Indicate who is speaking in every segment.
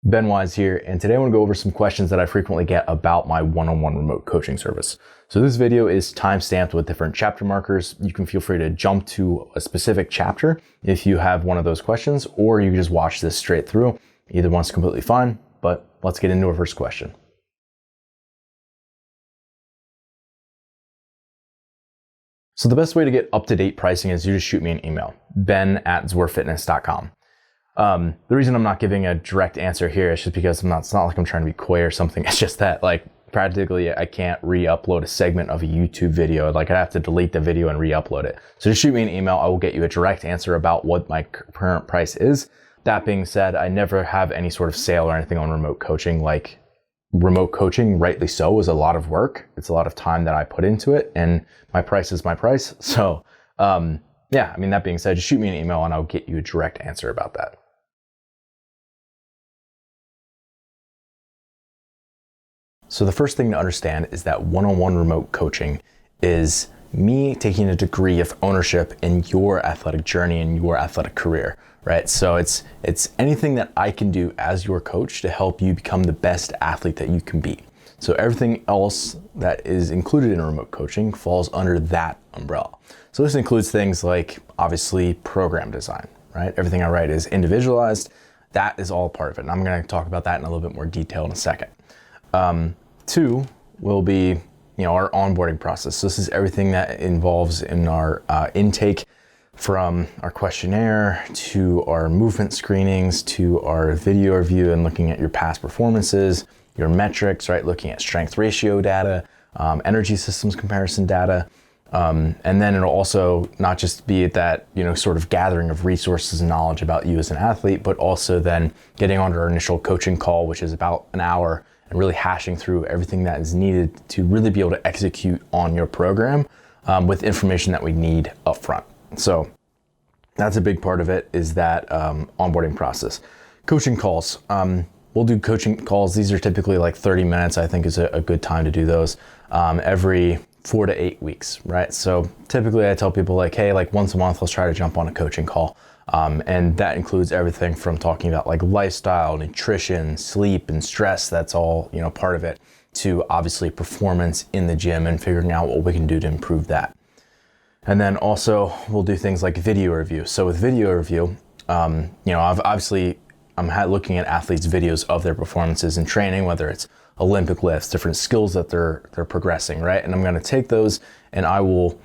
Speaker 1: Ben Wise here, and today I want to go over some questions that I frequently get about my one-on-one remote coaching service. So this video is time-stamped with different chapter markers. You can feel free to jump to a specific chapter if you have one of those questions, or you can just watch this straight through. Either one's completely fine, but let's get into our first question. So the best way to get up-to-date pricing is you just shoot me an email, ben@zoarfitness.com. The reason I'm not giving a direct answer here is just because it's not like I'm trying to be coy or something. It's just that practically I can't re-upload a segment of a YouTube video. I'd have to delete the video and re-upload it. So just shoot me an email. I will get you a direct answer about what my current price is. That being said, I never have any sort of sale or anything on remote coaching. Remote coaching, rightly so, is a lot of work. It's a lot of time that I put into it, and my price is my price. So that being said, just shoot me an email and I'll get you a direct answer about that. So the first thing to understand is that one-on-one remote coaching is me taking a degree of ownership in your athletic journey and your athletic career, right? So it's anything that I can do as your coach to help you become the best athlete that you can be. So everything else that is included in remote coaching falls under that umbrella. So this includes things like, obviously, program design, right? Everything I write is individualized. That is all part of it. And I'm going to talk about that in a little bit more detail in a second. Two will be, our onboarding process. So this is everything that involves in our intake, from our questionnaire to our movement screenings to our video review and looking at your past performances, your metrics, right? Looking at strength ratio data, energy systems comparison data. And then it'll also not just be that, sort of gathering of resources and knowledge about you as an athlete, but also then getting on our initial coaching call, which is about an hour, and really hashing through everything that is needed to really be able to execute on your program with information that we need up front. So that's a big part of it, is that onboarding process. Coaching calls. We'll do coaching calls. These are typically 30 minutes, I think is a good time to do those, every 4 to 8 weeks, right? So typically I tell people hey, once a month, let's try to jump on a coaching call. And that includes everything from talking about lifestyle, nutrition, sleep, and stress. That's all, part of it, to obviously performance in the gym and figuring out what we can do to improve that. And then also we'll do things like video review. So with video review, I'm looking at athletes' videos of their performances in training, whether it's Olympic lifts, different skills that they're progressing, right? And I'm going to take those and I will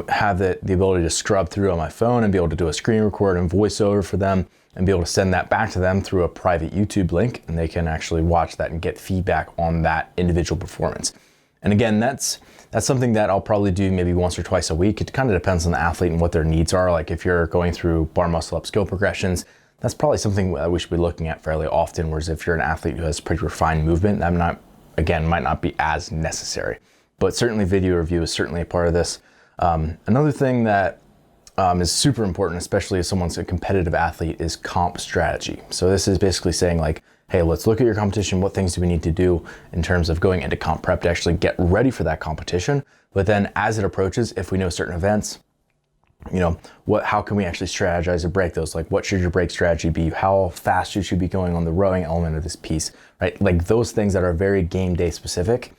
Speaker 1: have the ability to scrub through on my phone and be able to do a screen record and voiceover for them and be able to send that back to them through a private YouTube link, and they can actually watch that and get feedback on that individual performance. And again, that's something that I'll probably do maybe once or twice a week. It kind of depends on the athlete and what their needs are. If you're going through bar muscle up skill progressions, that's probably something that we should be looking at fairly often. Whereas if you're an athlete who has pretty refined movement, that might not be as necessary. But certainly video review is certainly a part of this. Another thing that is super important, especially if someone's a competitive athlete, is comp strategy. So this is basically saying hey, let's look at your competition. What things do we need to do in terms of going into comp prep to actually get ready for that competition? But then as it approaches, if we know certain events, how can we actually strategize to break those? What should your break strategy be? How fast you should be going on the rowing element of this piece, right? Those things that are very game day specific.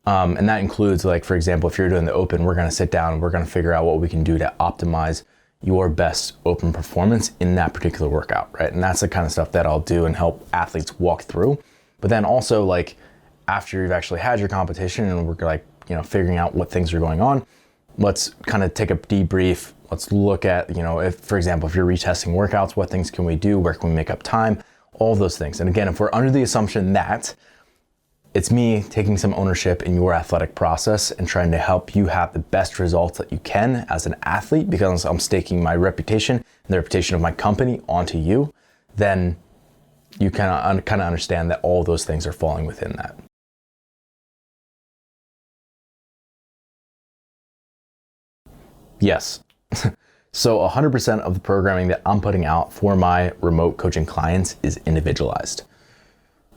Speaker 1: And that includes, for example, if you're doing the open, we're going to sit down and we're going to figure out what we can do to optimize your best open performance in that particular workout, right? And that's the kind of stuff that I'll do and help athletes walk through. But then also, after you've actually had your competition and we're figuring out what things are going on, let's kind of take a debrief. Let's look at, if, for example, if you're retesting workouts, what things can we do? Where can we make up time? All those things. And again, if we're under the assumption that it's me taking some ownership in your athletic process and trying to help you have the best results that you can as an athlete, because I'm staking my reputation and the reputation of my company onto you, then you kind of understand that all those things are falling within that. Yes. So 100% of the programming that I'm putting out for my remote coaching clients is individualized.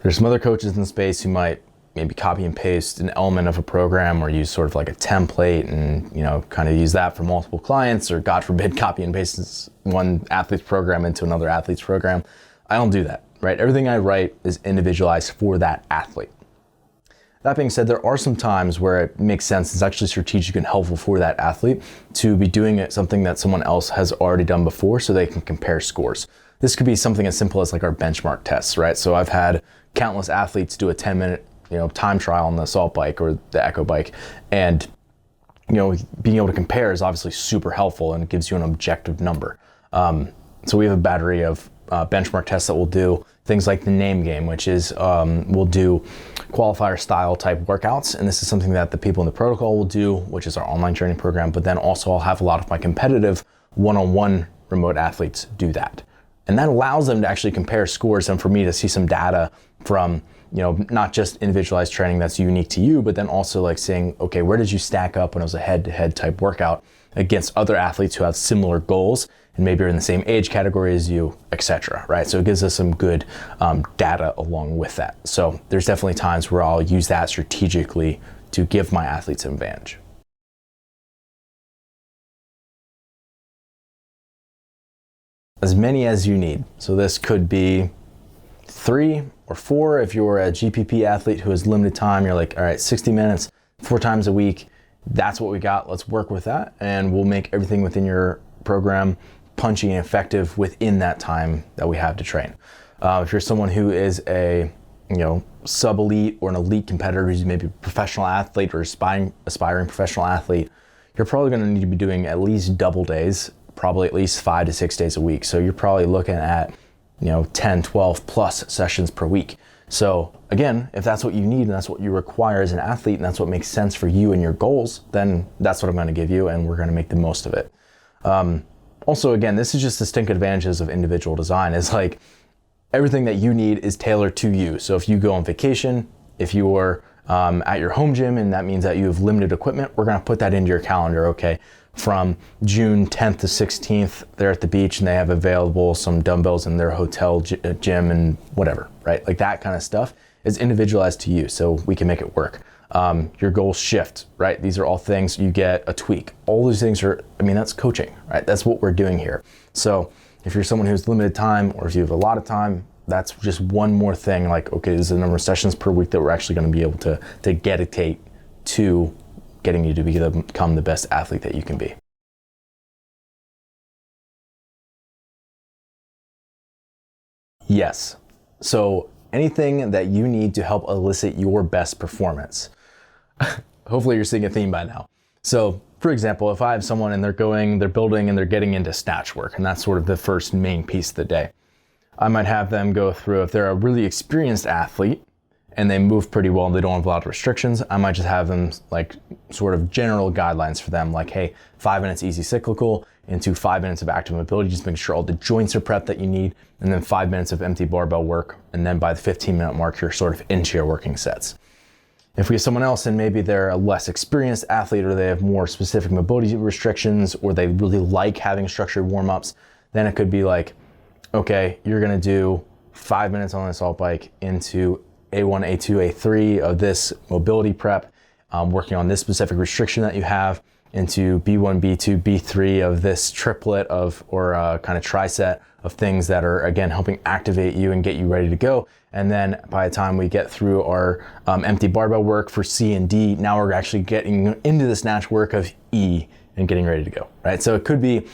Speaker 1: There's some other coaches in the space who might maybe copy and paste an element of a program or use sort of a template and, kind of use that for multiple clients, or God forbid, copy and paste one athlete's program into another athlete's program. I don't do that. right? Everything I write is individualized for that athlete. That being said, there are some times where it makes sense, it's actually strategic and helpful for that athlete to be doing something that someone else has already done before so they can compare scores. This could be something as simple as like our benchmark tests, right? So I've had countless athletes do a 10-minute, time trial on the assault bike or the echo bike, and being able to compare is obviously super helpful and it gives you an objective number. So we have a battery of benchmark tests that we'll do, things like the name game, which is we'll do qualifier style type workouts. And this is something that the people in the protocol will do, which is our online training program. But then also I'll have a lot of my competitive one-on-one remote athletes do that. And that allows them to actually compare scores and for me to see some data from, not just individualized training that's unique to you, but then also like saying, okay, where did you stack up when it was a head-to-head type workout against other athletes who have similar goals and maybe are in the same age category as you, etc. Right? So it gives us some good data along with that. So there's definitely times where I'll use that strategically to give my athletes an advantage. As many as you need. So this could be 3 or 4 if you're a GPP athlete who has limited time. You're like, all right, 60 minutes, 4 times a week. That's what we got. Let's work with that, and we'll make everything within your program punchy and effective within that time that we have to train. If you're someone who is a sub-elite or an elite competitor who's maybe a professional athlete or aspiring professional athlete, you're probably going to need to be doing at least double days, probably at least 5 to 6 days a week. So you're probably looking at 10, 12 plus sessions per week. So again, if that's what you need and that's what you require as an athlete and that's what makes sense for you and your goals, then that's what I'm going to give you and we're going to make the most of it. Also, again, this is just distinct advantages of individual design. Is like everything that you need is tailored to you. So if you go on vacation, if you're at your home gym and that means that you have limited equipment, we're going to put that into your calendar. Okay, from June 10th to 16th, they're at the beach and they have available some dumbbells in their hotel gym and whatever, right? Like that kind of stuff is individualized to you so we can make it work. Your goals shift, right? These are all things you get a tweak. All these things that's coaching, right? That's what we're doing here. So if you're someone who's limited time or if you have a lot of time, that's just one more thing. Like, okay, this is the number of sessions per week that we're actually going to be able to dedicate to getting you to become the best athlete that you can be. Yes. So anything that you need to help elicit your best performance. Hopefully you're seeing a theme by now. So for example, if I have someone and they're building and they're getting into snatch work, and that's sort of the first main piece of the day, I might have them go through, if they're a really experienced athlete and they move pretty well and they don't have a lot of restrictions, I might just have them like sort of general guidelines for them, like, hey, 5 minutes easy cyclical into 5 minutes of active mobility, just make sure all the joints are prepped that you need, and then 5 minutes of empty barbell work, and then by the 15-minute mark, you're sort of into your working sets. If we have someone else and maybe they're a less experienced athlete or they have more specific mobility restrictions or they really like having structured warm-ups, then it could be like, okay, you're gonna do 5 minutes on the assault bike into A1, A2, A3 of this mobility prep, working on this specific restriction that you have, into B1, B2, B3 of this triplet or kind of tri-set of things that are, again, helping activate you and get you ready to go. And then by the time we get through our empty barbell work for C and D, now we're actually getting into the snatch work of E and getting ready to go, right? So it could be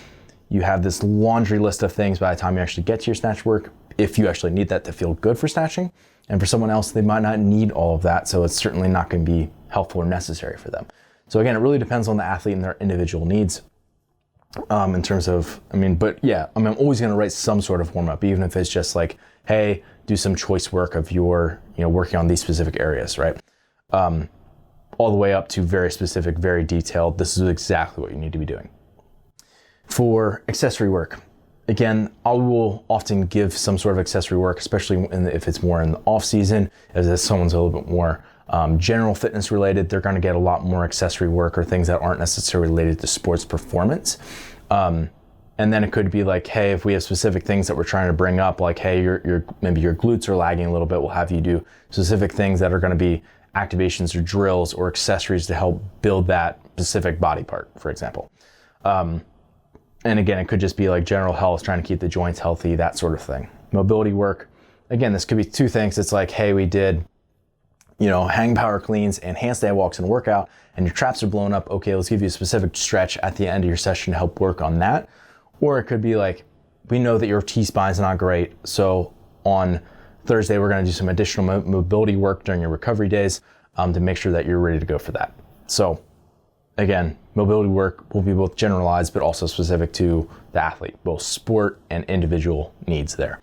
Speaker 1: you have this laundry list of things by the time you actually get to your snatch work, if you actually need that to feel good for snatching. And for someone else, they might not need all of that, so it's certainly not going to be helpful or necessary for them. So again, it really depends on the athlete and their individual needs in terms of, but yeah, I'm always going to write some sort of warm up, even if it's just like, hey, do some choice work of your, working on these specific areas, right? All the way up to very specific, very detailed, this is exactly what you need to be doing. For accessory work, again, I will often give some sort of accessory work, especially if it's more in the off season, as if someone's a little bit more general fitness related, they're going to get a lot more accessory work or things that aren't necessarily related to sports performance. And then it could be like, hey, if we have specific things that we're trying to bring up, like, hey, maybe your glutes are lagging a little bit, we'll have you do specific things that are going to be activations or drills or accessories to help build that specific body part, for example. And again, it could just be like general health, trying to keep the joints healthy, that sort of thing. Mobility work, again, this could be two things. It's like, hey, we did, hang power cleans and handstand walks in a workout and your traps are blown up. Okay, let's give you a specific stretch at the end of your session to help work on that. Or it could be like, we know that your T-spine is not great. So on Thursday, we're going to do some additional mobility work during your recovery days to make sure that you're ready to go for that. So again, mobility work will be both generalized, but also specific to the athlete, both sport and individual needs there.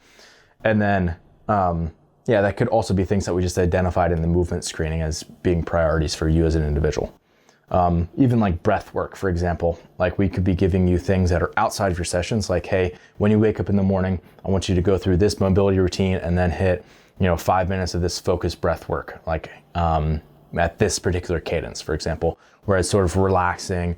Speaker 1: And then, that could also be things that we just identified in the movement screening as being priorities for you as an individual. Even like breath work, for example, like we could be giving you things that are outside of your sessions. Like, hey, when you wake up in the morning, I want you to go through this mobility routine and then hit, 5 minutes of this focused breath work, like at this particular cadence, for example, where it's sort of relaxing,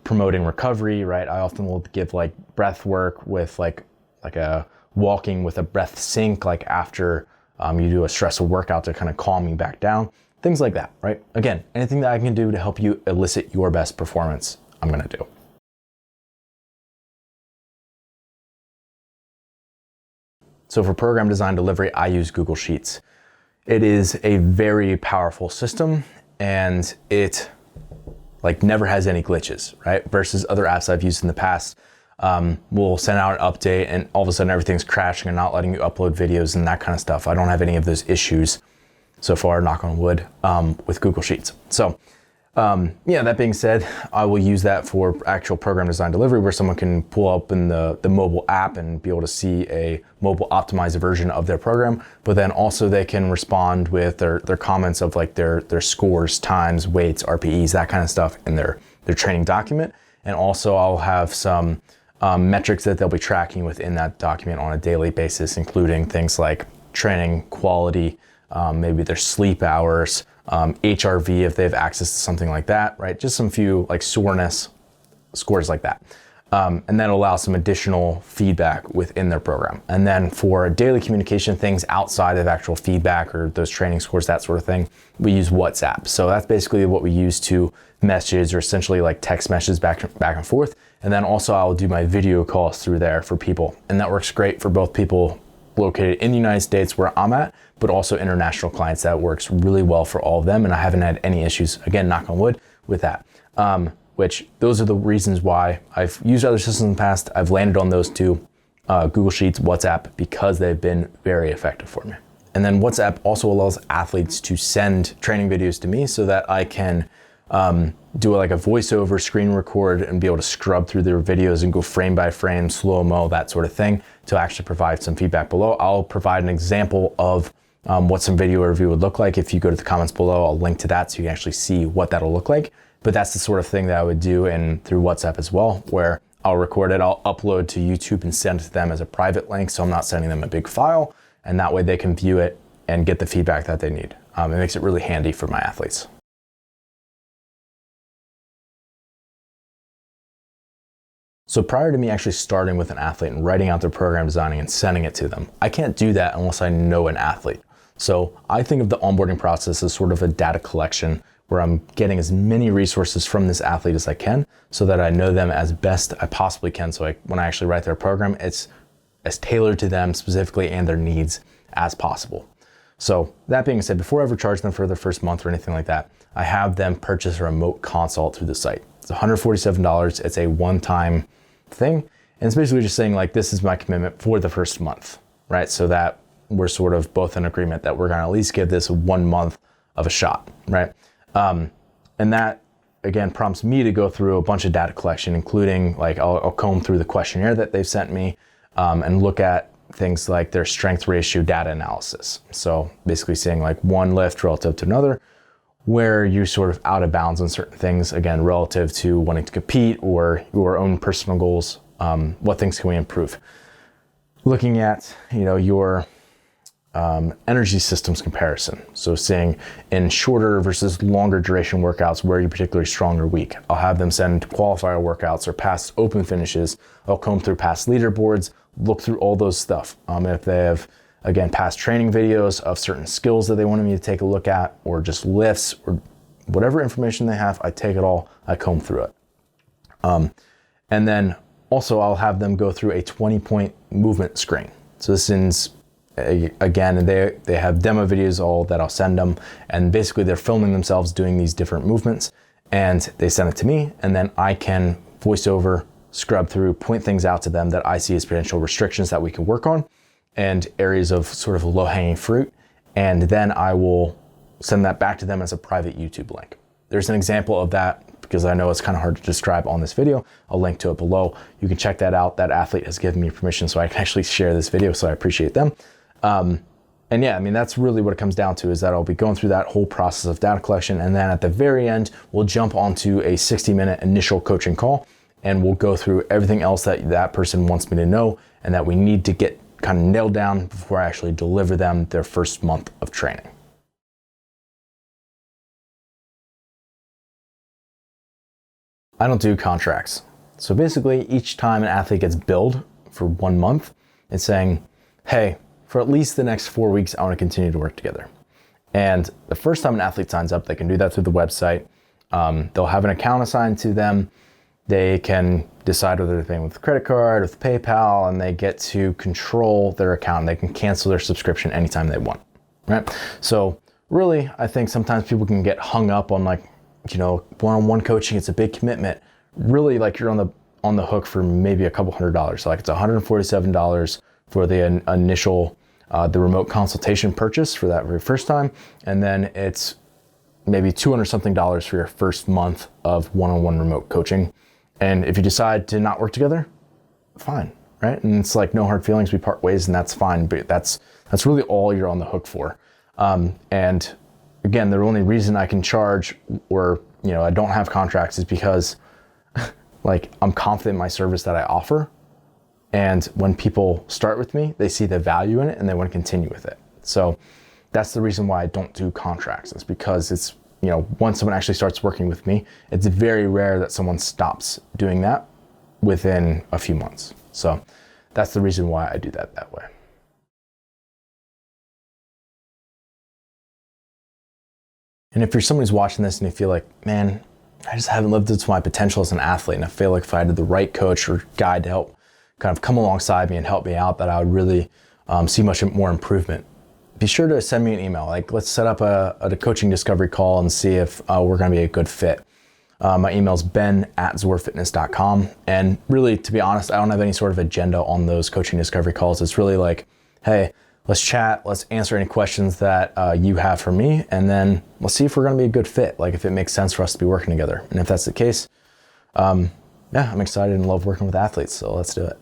Speaker 1: promoting recovery, right? I often will give like breath work with like a walking with a breath sync, like after you do a stressful workout to kind of calm you back down. Things like that, right? Again, anything that I can do to help you elicit your best performance, I'm gonna do. So for program design delivery, I use Google Sheets. It is a very powerful system and it like never has any glitches, right? Versus other apps I've used in the past. We'll send out an update and all of a sudden everything's crashing and not letting you upload videos and that kind of stuff. I don't have any of those issues so far, knock on wood, with Google Sheets. So that being said, I will use that for actual program design delivery where someone can pull up in the mobile app and be able to see a mobile optimized version of their program, but then also they can respond with their comments of like their scores, times, weights, RPEs, that kind of stuff in their training document. And also I'll have some metrics that they'll be tracking within that document on a daily basis, including things like training quality, maybe their sleep hours, HRV if they have access to something like that, right? Just some few like soreness scores like that. And then allow some additional feedback within their program. And then for daily communication, things outside of actual feedback or those training scores, that sort of thing, we use WhatsApp. So that's basically what we use to message or essentially like text messages back and forth. And then also I'll do my video calls through there for people. And that works great for both people located in the United States where I'm at, but also international clients. That works really well for all of them. And I haven't had any issues, again, knock on wood, with that. Which those are the reasons why I've used other systems in the past. I've landed on those two, Google Sheets, WhatsApp, because they've been very effective for me. And then WhatsApp also allows athletes to send training videos to me so that I can do like a voiceover screen record and be able to scrub through their videos and go frame by frame, slow-mo, that sort of thing, to actually provide some feedback below. I'll provide an example of what some video review would look like. If you go to the comments below, I'll link to that so you can actually see what that'll look like. But that's the sort of thing that I would do through WhatsApp as well, where I'll record it, I'll upload to YouTube and send it to them as a private link, so I'm not sending them a big file, and that way they can view it and get the feedback that they need. It makes it really handy for my athletes. So prior to me actually starting with an athlete and writing out their program designing and sending it to them, I can't do that unless I know an athlete. So I think of the onboarding process as sort of a data collection where I'm getting as many resources from this athlete as I can so that I know them as best I possibly can. So when I actually write their program, it's as tailored to them specifically and their needs as possible. So that being said, before I ever charge them for their first month or anything like that, I have them purchase a remote consult through the site. It's $147. It's a one-time thing. And it's basically just saying like, this is my commitment for the first month, right? So that we're sort of both in agreement that we're gonna at least give this 1 month of a shot, right? And that again prompts me to go through a bunch of data collection, including like I'll comb through the questionnaire that they've sent me and look at things like their strength ratio data analysis. So basically saying like one lift relative to another, where you're sort of out of bounds on certain things, again, relative to wanting to compete or your own personal goals, what things can we improve? Looking at, your energy systems comparison. So seeing in shorter versus longer duration workouts, where you're particularly strong or weak. I'll have them send qualifier workouts or past open finishes. I'll comb through past leaderboards, look through all those stuff. If they have, again, past training videos of certain skills that they wanted me to take a look at, or just lifts, or whatever information they have, I take it all, I comb through it. And then also I'll have them go through a 20-point movement screen. So this is again, they have demo videos all that I'll send them, and basically they're filming themselves doing these different movements, and they send it to me, and then I can voice over, scrub through, point things out to them that I see as potential restrictions that we can work on and areas of sort of low-hanging fruit, and then I will send that back to them as a private YouTube link. There's an example of that because I know it's kind of hard to describe on this video. I'll link to it below. You can check that out. That athlete has given me permission so I can actually share this video, so I appreciate them. And yeah, I mean, that's really what it comes down to, is that I'll be going through that whole process of data collection, and then at the very end, we'll jump onto a 60-minute initial coaching call, and we'll go through everything else that that person wants me to know and that we need to get kind of nailed down before I actually deliver them their first month of training. I don't do contracts. So basically, each time an athlete gets billed for 1 month, it's saying, hey, for at least the next 4 weeks, I want to continue to work together. And the first time an athlete signs up, they can do that through the website. They'll have an account assigned to them. They can decide whether they're paying with credit card, with PayPal, and they get to control their account. They can cancel their subscription anytime they want, right? So really, I think sometimes people can get hung up on, like, you know, one-on-one coaching, it's a big commitment. Really, like, you're on the hook for maybe a couple $100. So like, it's $147 for the initial, the remote consultation purchase for that very first time. And then it's maybe $200 something for your first month of one-on-one remote coaching. And if you decide to not work together, fine, right? And it's like, no hard feelings, we part ways, and that's fine. But that's really all you're on the hook for. And again, the only reason I can charge, or, you know, I don't have contracts, is because like, I'm confident in my service that I offer. And when people start with me, they see the value in it and they want to continue with it. So that's the reason why I don't do contracts. It's because it's, you know, once someone actually starts working with me, it's very rare that someone stops doing that within a few months. So that's the reason why I do that way. And if you're someone who's watching this and you feel like, man, I just haven't lived up to my potential as an athlete, and I feel like if I had the right coach or guide to help kind of come alongside me and help me out, that I would really see much more improvement, be sure to send me an email. Like, let's set up a coaching discovery call and see if we're going to be a good fit. My email is ben@zoarfitness.com. And really, to be honest, I don't have any sort of agenda on those coaching discovery calls. It's really like, hey, let's chat, let's answer any questions that you have for me, and then let's see if we're going to be a good fit, like if it makes sense for us to be working together. And if that's the case, yeah, I'm excited and love working with athletes, so let's do it.